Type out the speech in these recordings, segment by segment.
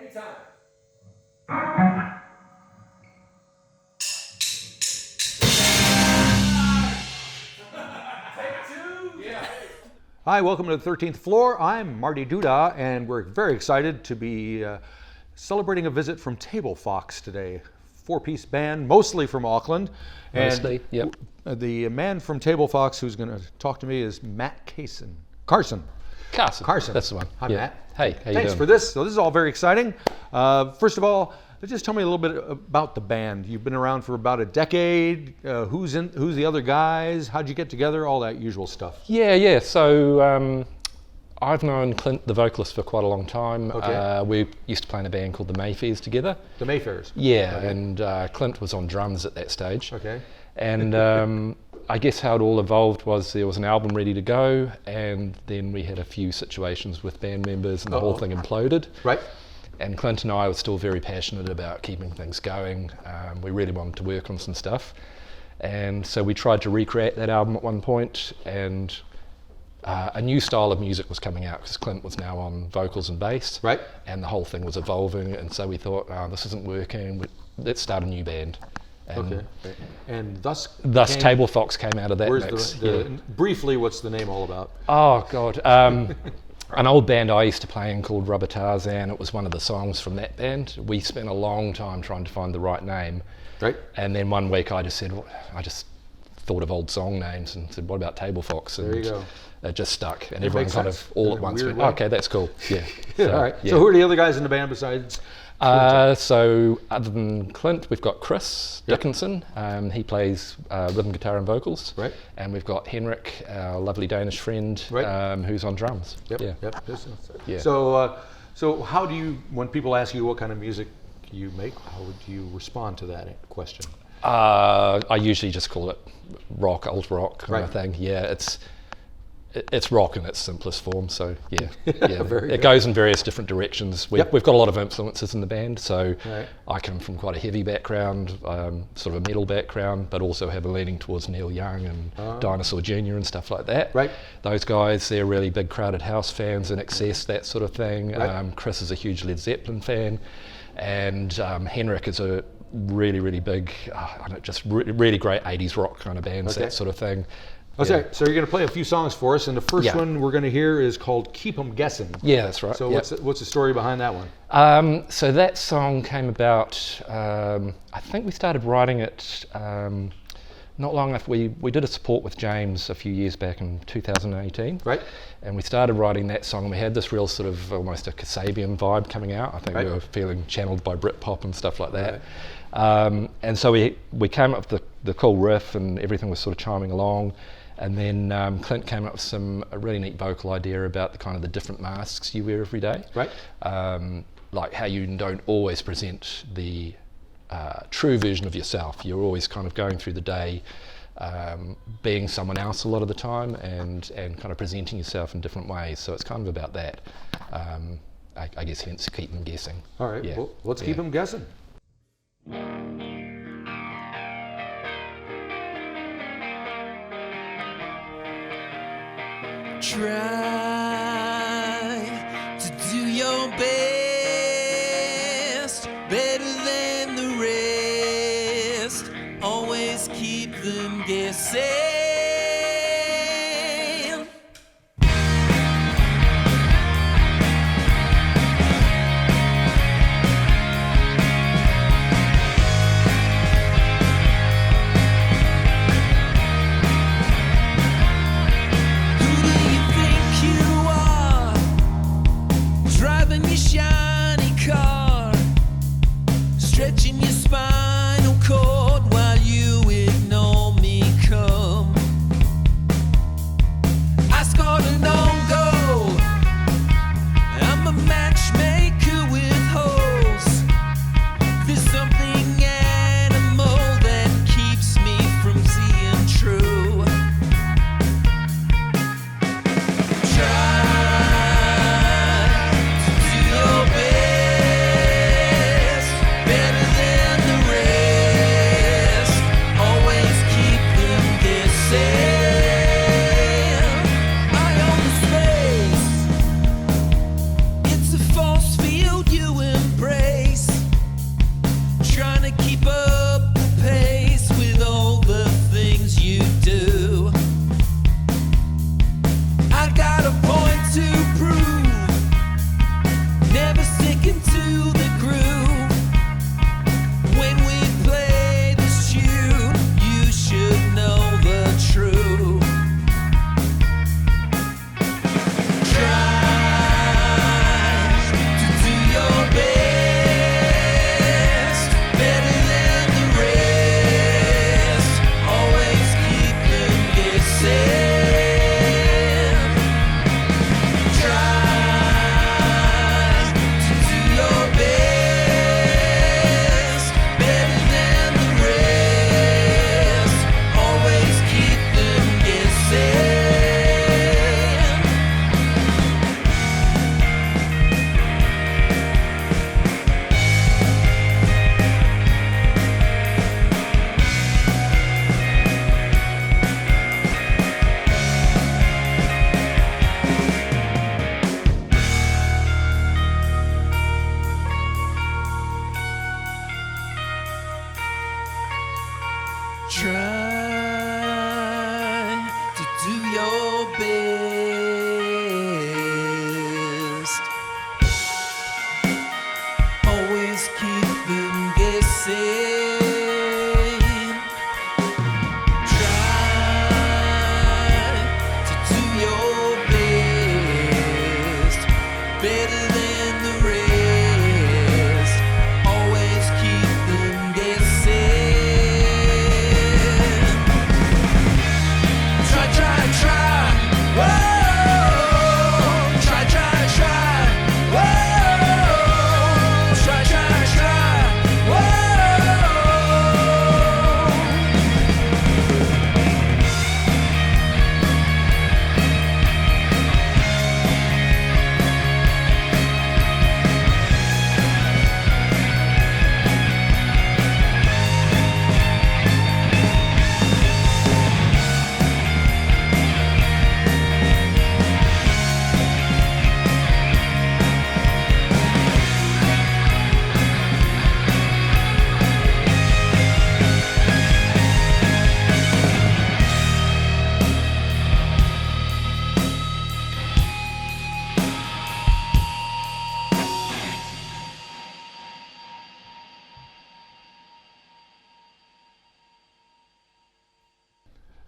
Anytime. Hi, welcome to the 13th floor. I'm Marty Duda, and we're very excited to be celebrating a visit from Tablefox today. Four-piece band, mostly from Auckland. Mostly, yep. The man from Tablefox who's going to talk to me is Matt Carson. That's the one. Hi, yeah. Matt. Hey, how you Thanks doing? for this. So this is all very exciting. First of all, just tell me a little bit about the band. You've been around for about a decade. Who's the other guys? How'd you get together? All that usual stuff. Yeah. So I've known Clint, the vocalist, for quite a long time. Okay. We used to play in a band called the Mayfairs together. The Mayfairs. Yeah, Okay. and Clint was on drums at that stage. Okay. And I guess how it all evolved was there was an album ready to go, and then we had a few situations with band members, and the whole thing imploded. Right. And Clint and I were still very passionate about keeping things going. We really wanted to work on some stuff. And so we tried to recreate that album at one point, and a new style of music was coming out because Clint was now on vocals and bass. Right. And the whole thing was evolving, and so we thought, this isn't working, let's start a new band. And Okay. And thus Tablefox came out of that mix. Briefly, what's the name all about? Oh, God. An old band I used to play in called Rubber Tarzan, it was one of the songs from that band. We spent a long time trying to find the right name. Right. And then one week I just thought of old song names and said, what about Tablefox? And There you go. it just stuck. And It everyone makes kind sense. of all In at a once weird went, way. okay, that's cool. Yeah. All right. yeah. So who are the other guys in the band besides? So other than Clint, we've got Chris Dickinson. He plays rhythm guitar and vocals. Right. And we've got Henrik, our lovely Danish friend, who's on drums. Yep. Yeah. Yep. Yeah. So how do you, when people ask you what kind of music you make, how would you respond to that question? I usually just call it rock, alt rock kind of thing. Yeah, it's rock in its simplest form. So yeah. It goes in various different directions. We've got a lot of influences in the band. So I come from quite a heavy background, sort of a metal background, but also have a leaning towards Neil Young and Dinosaur Jr. and stuff like that. Right. Those guys, they're really big Crowded House fans, and Excess, that sort of thing. Right. Chris is a huge Led Zeppelin fan, and Henrik is a really big, really great 80s rock kind of bands, that sort of thing. Okay, so you're going to play a few songs for us, and the first one we're going to hear is called "Keep 'Em Guessing." Yeah, that's right. So what's the story behind that one? So that song came about, I think we started writing it not long after we did a support with James a few years back in 2018. Right. And we started writing that song, and we had this real sort of almost a Kasabian vibe coming out. I think we were feeling channeled by Britpop and stuff like that. And so we came up with the cool riff, and everything was sort of chiming along. And then Clint came up with a really neat vocal idea about the different masks you wear every day. Right. Like how you don't always present the true version of yourself. You're always kind of going through the day being someone else a lot of the time, and kind of presenting yourself in different ways. So it's kind of about that. I guess hence keep them guessing. All right. Well, let's keep them guessing. Try to do your best, better than the rest. Always keep them guessing. Driving your shiny car, stretching your spinal cord while you ignore me come. I scored an own goal. I'm a matchmaker with holes. There's something animal that keeps me from seeing true. Better than the rest.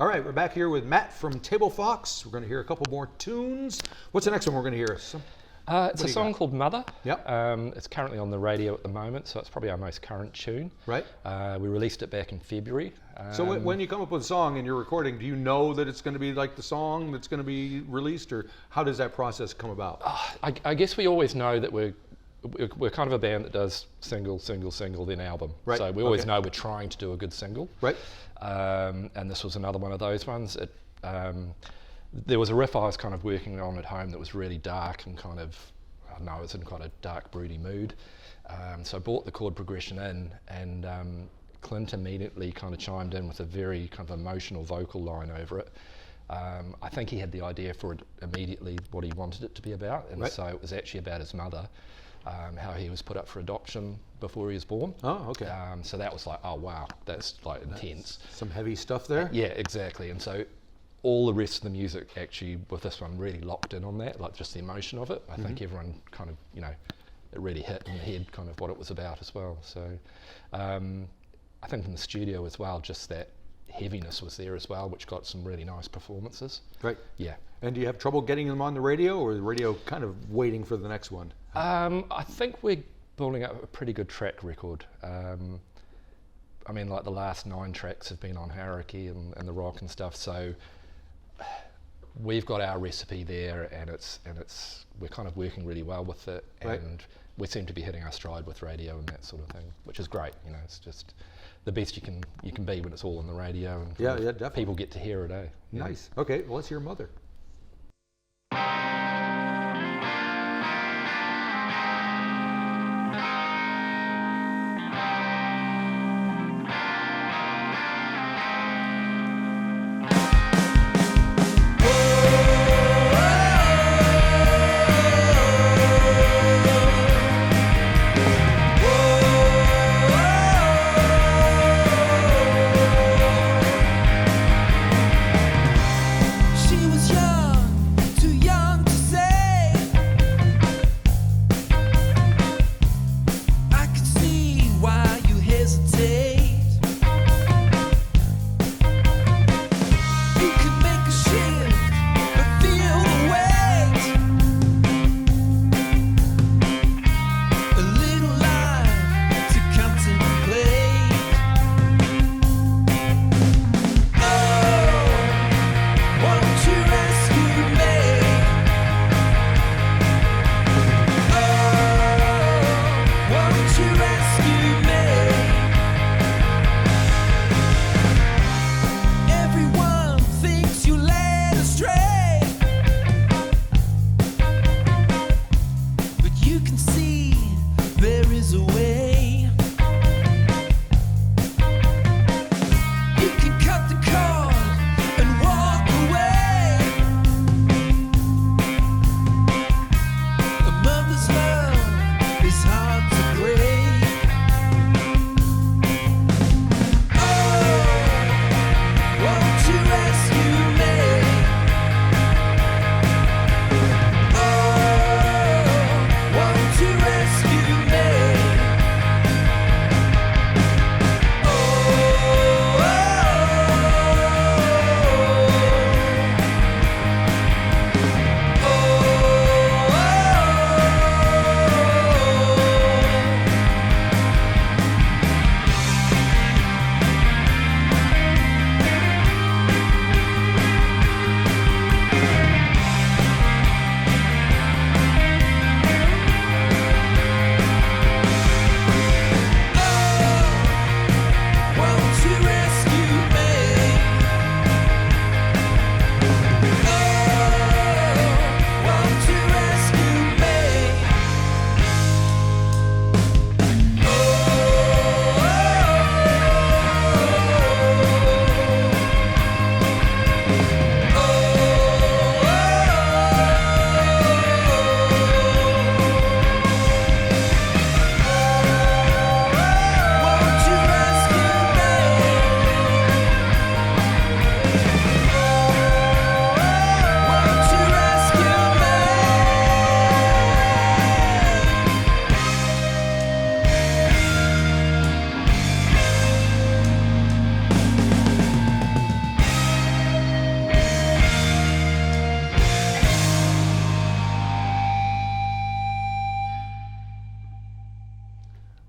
All right, we're back here with Matt from Tablefox. We're going to hear a couple more tunes. What's the next one we're going to hear? It's a song called Mother. Yep. It's currently on the radio at the moment, so it's probably our most current tune. Right. We released it back in February. So when you come up with a song and you're recording, do you know that it's going to be like the song that's going to be released, or how does that process come about? I guess we always know that we're kind of a band that does single, then album. Right. So we always know we're trying to do a good single. Right. And this was another one of those ones. There was a riff I was kind of working on at home that was really dark and kind of, I don't know, it was in quite a dark, broody mood. So I brought the chord progression in, and Clint immediately kind of chimed in with a very kind of emotional vocal line over it. I think he had the idea for it immediately, what he wanted it to be about, and so it was actually about his mother, how he was put up for adoption before he was born. Oh, okay. So that was like, oh wow, that's like intense. Some heavy stuff there. Yeah, exactly. And so all the rest of the music actually with this one really locked in on that, like just the emotion of it. I think everyone kind of, you know, it really hit in the head kind of what it was about as well. So I think in the studio as well, just that heaviness was there as well, which got some really nice performances. Right. Yeah. And do you have trouble getting them on the radio, or the radio kind of waiting for the next one? I think we're building up a pretty good track record. I mean, like the last 9 tracks have been on Hauraki and the rock and stuff, so we've got our recipe there, and we're kind of working really well with it, and we seem to be hitting our stride with radio and that sort of thing, which is great. You know, it's just the best you can be when it's all on the radio, and definitely. people get to hear it. Yeah. Nice. Okay, well, let's hear Mother. She was young.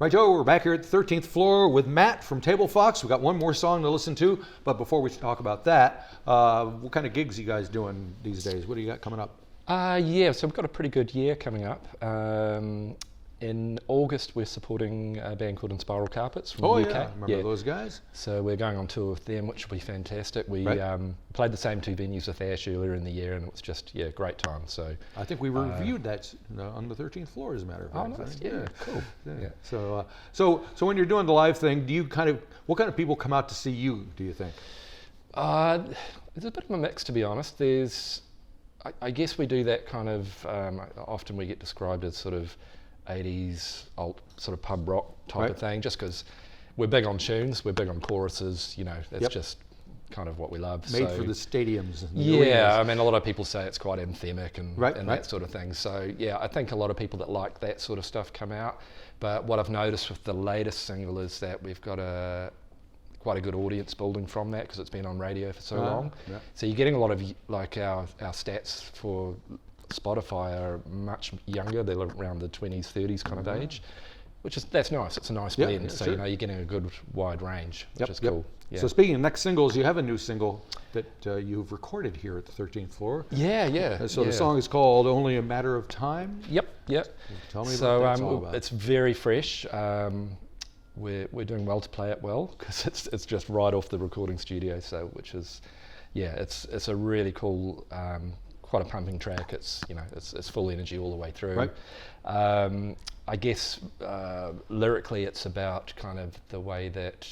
Righto, we're back here at the 13th floor with Matt from Tablefox. We've got one more song to listen to, but before we talk about that, what kind of gigs are you guys doing these days? What do you got coming up? Yeah, so we've got a pretty good year coming up. In August, we're supporting a band called Spiral Carpets from the UK. Yeah, I remember those guys. So we're going on tour with them, which will be fantastic. We Right. played the same two venues with Ash earlier in the year, and it was just, great time. So I think we reviewed that on the 13th floor, as a matter of fact. nice. Yeah, cool. Yeah. So when you're doing the live thing, do you what kind of people come out to see you, do you think? There's a bit of a mix, to be honest. I guess we do that kind of, often we get described as sort of 80s alt sort of pub rock type of thing, just because we're big on tunes, we're big on choruses, that's just kind of what we love. Made for the stadiums. And the yeah, arenas. I mean, a lot of people say it's quite anthemic and Right. that sort of thing. So yeah, I think a lot of people that like that sort of stuff come out. But what I've noticed with the latest single is that we've got quite a good audience building from that because it's been on radio for so long. Yeah. So you're getting a lot of, like, our stats for Spotify are much younger. They're around the 20s, 30s kind of age, that's nice. It's a nice blend. So sure. you're getting a good wide range, which is cool. Yeah. So speaking of next singles, you have a new single that you've recorded here at the 13th floor. Yeah. So the song is called "Only a Matter of Time." Yep. Tell me So about that. It's all about. it's very fresh. We're doing well to play it well because it's just right off the recording studio. So which is, it's a really cool, quite a pumping track. It's it's full energy all the way through. Right. I guess lyrically, it's about kind of the way that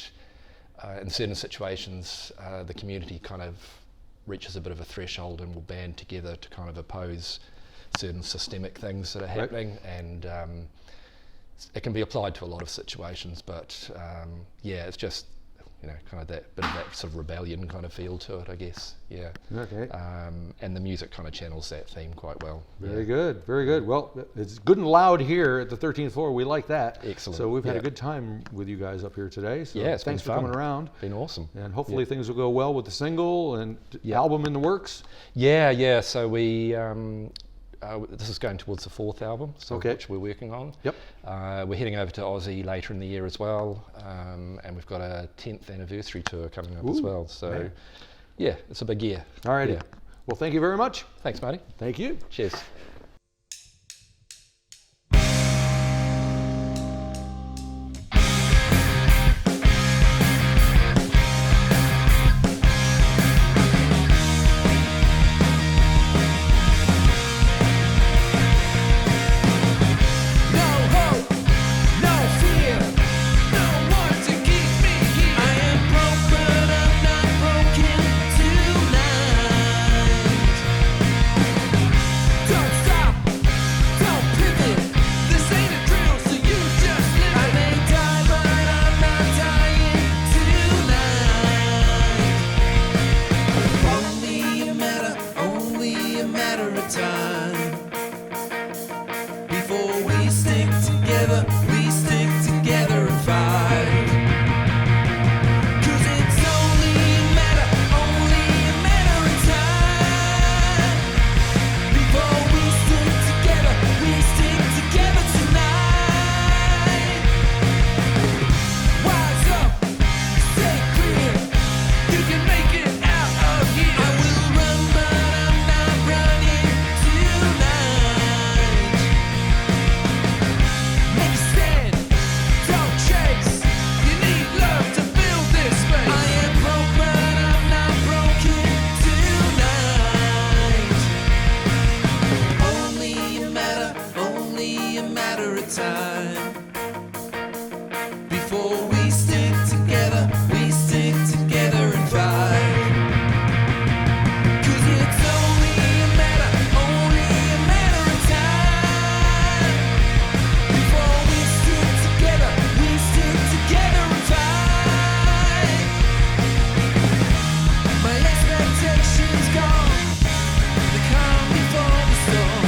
in certain situations the community kind of reaches a bit of a threshold and will band together to kind of oppose certain systemic things that are happening, and it can be applied to a lot of situations, but it's just kind of that bit of that sort of rebellion kind of feel to it, I guess. Yeah. Okay. And the music kind of channels that theme quite well. Very good, very good. Well, it's good and loud here at the 13th floor. We like that. Excellent. So we've had a good time with you guys up here today. So It's thanks been for fun. coming around. Been awesome. And hopefully things will go well with the single and album in the works. Yeah. So we. This is going towards the 4th album, which we're working on. Yep. We're heading over to Aussie later in the year as well, and we've got a 10th anniversary tour coming up as well. So, man. It's a big year. All right. Yeah. Well, thank you very much. Thanks, Marty. Thank you. Cheers. No hope, no fear, no one to keep me here. I am broke, but I'm not broken tonight. Don't stop, don't pivot. This ain't a drill, so you just live it. I may die, but I'm not dying tonight. Only a matter of time. Before we stick together and fight. 'Cause it's only a matter of time. Before we stick together tonight. Wise up, stay clear. You can make it out of here. I will run, but I'm not running tonight. Make a stand, don't chase. You need love to build this space. I am broke, but I'm not broken tonight. Only a matter of time. Before we stick together and fight. 'Cause it's only a matter of time. Before we stick together and fight. My expectations gone, the calm before the storm.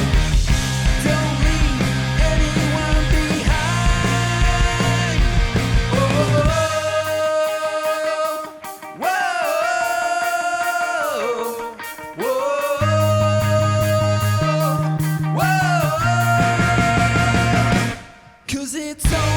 Don't leave anyone behind. Whoa. 'Cause it's all